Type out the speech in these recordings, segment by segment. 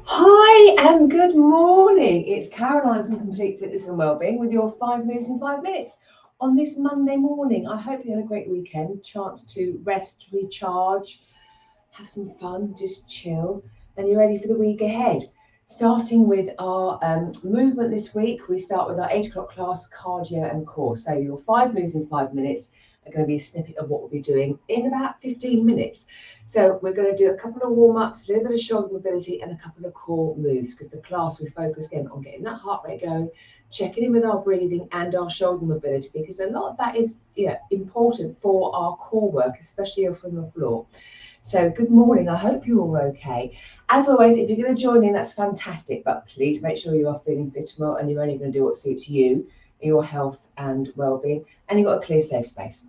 Hi and good morning. It's Caroline from Complete Fitness and Wellbeing with your 5 moves in 5 minutes on this Monday morning. I hope you had a great weekend, chance to rest, recharge, have some fun, just chill, and you're ready for the week ahead. Starting with our movement this week, we start with our 8 o'clock class, cardio and core. So your 5 moves in 5 minutes are going to be a snippet of what we'll be doing in about 15 minutes. So we're going to do a couple of warm-ups, a little bit of shoulder mobility and a couple of core moves, because the class we focus again on getting that heart rate going, checking in with our breathing and our shoulder mobility, because a lot of that is important for our core work, especially from the floor. So good morning, I hope you're all okay. As always, if you're going to join in, that's fantastic, but please make sure you are feeling fit and well and you're only going to do what suits you, your health and well-being, and you've got a clear safe space.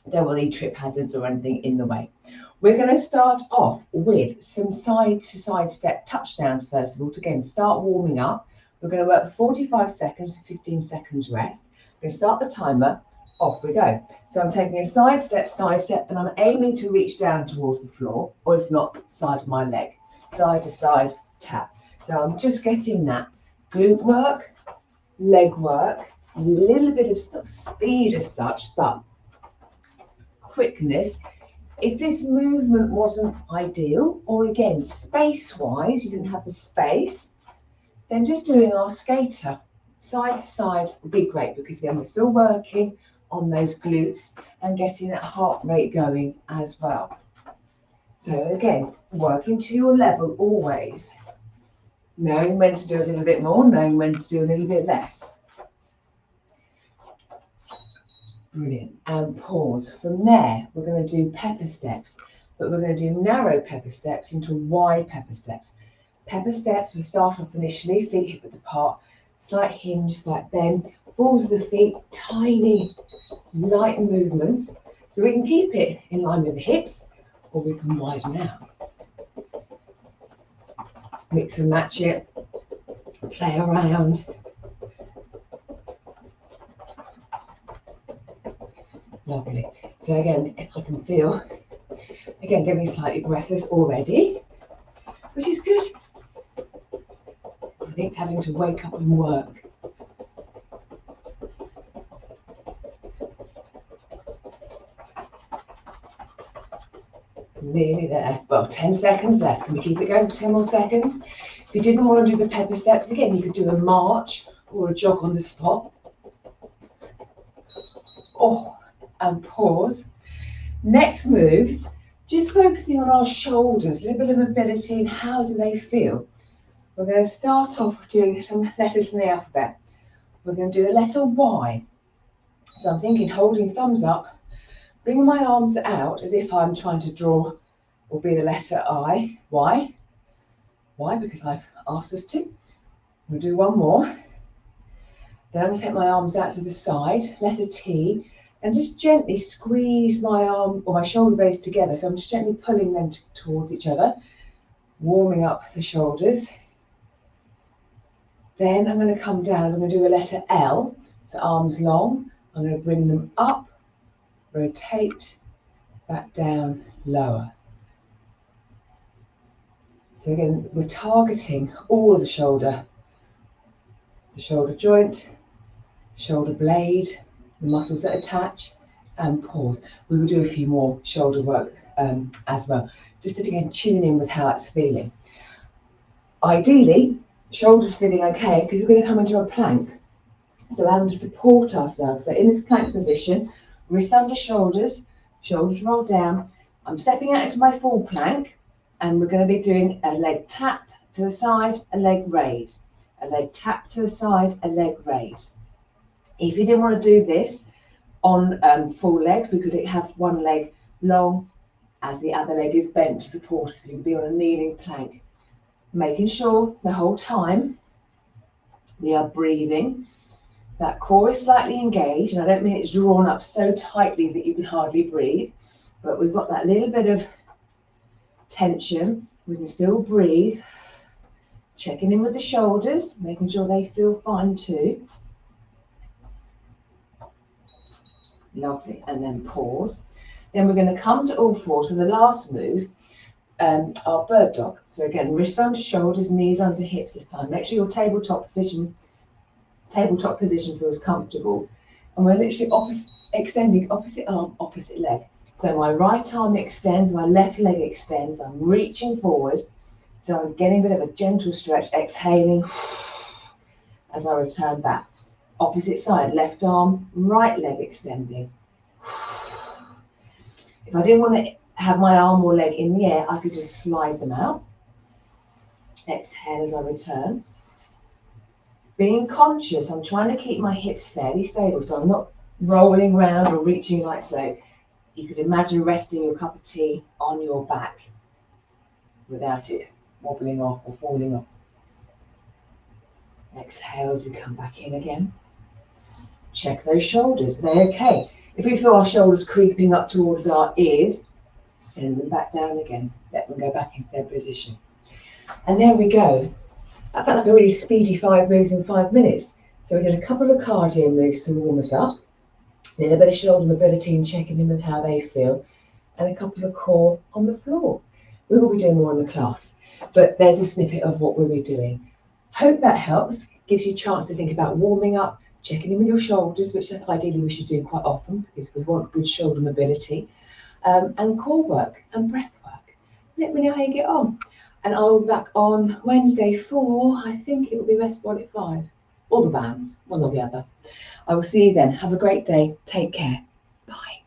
Don't want any trip hazards or anything in the way. We're going to start off with some side-to-side step touchdowns first of all, to again start warming up. We're going to work for 45 seconds, 15 seconds rest. We're going to start the timer. Off we go. So I'm taking a side step, and I'm aiming to reach down towards the floor, or if not, side of my leg. Side to side tap. So I'm just getting that glute work, leg work, a little bit of speed as such, but quickness. If this movement wasn't ideal, or again, space-wise, you didn't have the space, then just doing our skater side to side would be great, because again, we're still working on those glutes and getting that heart rate going as well. So again, working to your level always. Knowing when to do a little bit more, knowing when to do a little bit less. Brilliant. And pause. From there, we're going to do pepper steps, but we're going to do narrow pepper steps into wide pepper steps. Pepper steps, we start off initially, feet hip width apart, slight hinge, slight bend, balls of the feet, tiny light movements. So we can keep it in line with the hips, or we can widen out. Mix and match it, play around. Lovely. So again, I can feel, again, getting slightly breathless already, which is good. I think it's having to wake up and work. Nearly there. Well, 10 seconds left. Can we keep it going for 10 more seconds? If you didn't want to do the pepper steps, again, you could do a march or a jog on the spot. Oh, and pause. Next moves, just focusing on our shoulders, a little bit of mobility, and how do they feel? We're going to start off doing some letters in the alphabet. We're going to do the letter Y. So I'm thinking holding thumbs up, bringing my arms out as if I'm trying to draw, will be the letter I. Y. Why? Because I've asked us to. We'll do one more. Then I'm going to take my arms out to the side, letter T, and just gently squeeze my arm or my shoulder blades together. So I'm just gently pulling them towards each other, warming up the shoulders. Then I'm going to come down, I'm going to do a letter L, so arms long. I'm going to bring them up, rotate, back down, lower. So again, we're targeting all of the shoulder joint, shoulder blade, the muscles that attach, and pause. We will do a few more shoulder work as well, just to again tune in with how it's feeling. Ideally, shoulders feeling okay, because we're going to come into a plank. So we're having to support ourselves. So in this plank position, wrist under shoulders, shoulders roll down. I'm stepping out into my full plank, and we're going to be doing a leg tap to the side, a leg raise. A leg tap to the side, a leg raise. If you didn't want to do this on full legs, we could have one leg long as the other leg is bent to support us. So you can be on a kneeling plank. Making sure the whole time we are breathing. That core is slightly engaged, and I don't mean it's drawn up so tightly that you can hardly breathe, but we've got that little bit of tension. We can still breathe. Checking in with the shoulders, making sure they feel fine too. Lovely, and then pause. Then we're going to come to all fours, and the last move, our bird dog. So again, wrists under shoulders, knees under hips this time. Make sure your tabletop position feels comfortable. And we're literally extending opposite arm, opposite leg. So my right arm extends, my left leg extends. I'm reaching forward. So I'm getting a bit of a gentle stretch, exhaling as I return back. Opposite side, left arm, right leg extending. If I didn't want to have my arm or leg in the air, I could just slide them out. Exhale as I return. Being conscious, I'm trying to keep my hips fairly stable, so I'm not rolling around or reaching like so. You could imagine resting your cup of tea on your back without it wobbling off or falling off. Exhale as we come back in again. Check those shoulders, they're okay. If we feel our shoulders creeping up towards our ears, send them back down again. Let them go back into their position. And there we go. That felt like a really speedy 5 moves in 5 minutes. So we did a couple of cardio moves to warm us up, then a bit of shoulder mobility and checking in with how they feel, and a couple of core on the floor. We will be doing more in the class, but there's a snippet of what we'll be doing. Hope that helps, gives you a chance to think about warming up, checking in with your shoulders, which ideally we should do quite often because we want good shoulder mobility, and core work and breath work. Let me know how you get on. And I'll be back on Wednesday for, I think it will be Metabolic 5, or the bands, one or the other. I will see you then. Have a great day. Take care. Bye.